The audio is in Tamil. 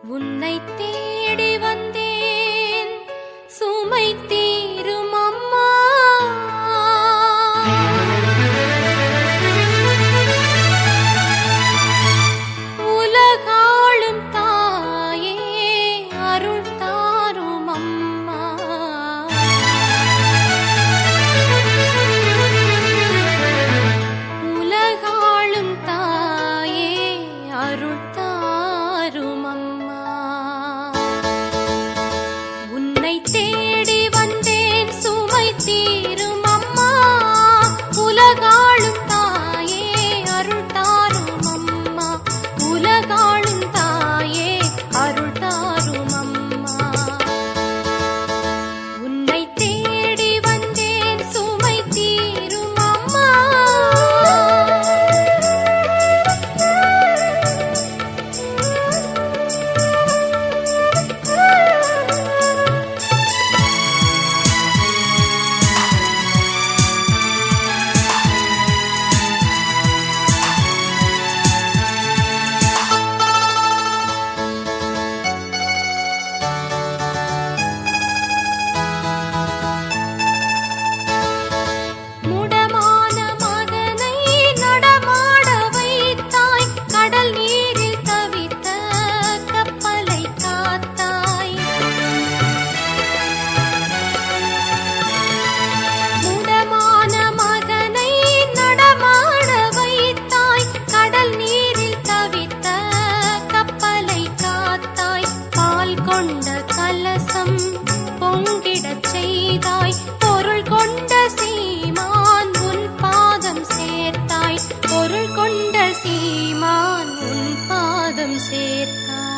உன்னை தேடி வந்தேன் சுமை தீரும் அம்மா. உலகாளும் தாயே அருள் தாரும் அம்மா. உலகாளும் தாயே அருள் தாரும் அம்மா. உன்னை தேடி வந்தேன் சுமை தீரும் அம்மா. உலகாளும் தாயே அருள் தாரும் அம்மா. உலகாளும் தாயே அருள் தாரும் அம்மா. உன்னை தேடி வந்தேன் சுமை தீரும் அம்மா. முடமான மகனை நடமாட வைத்தாய். கடல் நீரில் தவித்த கப்பலை காத்தாய். முடமான மகனை நடமாட வைத்தாய். கடல் நீரில் தவித்த கப்பலை காத்தாய். பால் கொண்ட கலசம் பொங்கிடச் செய்தாய். பொருள் கொண்ட சீமான் உன் பாதம் சேர்த்தாய். பொருள் கொண்ட சீமான் உன் பாதம் சேர்த்தாய்.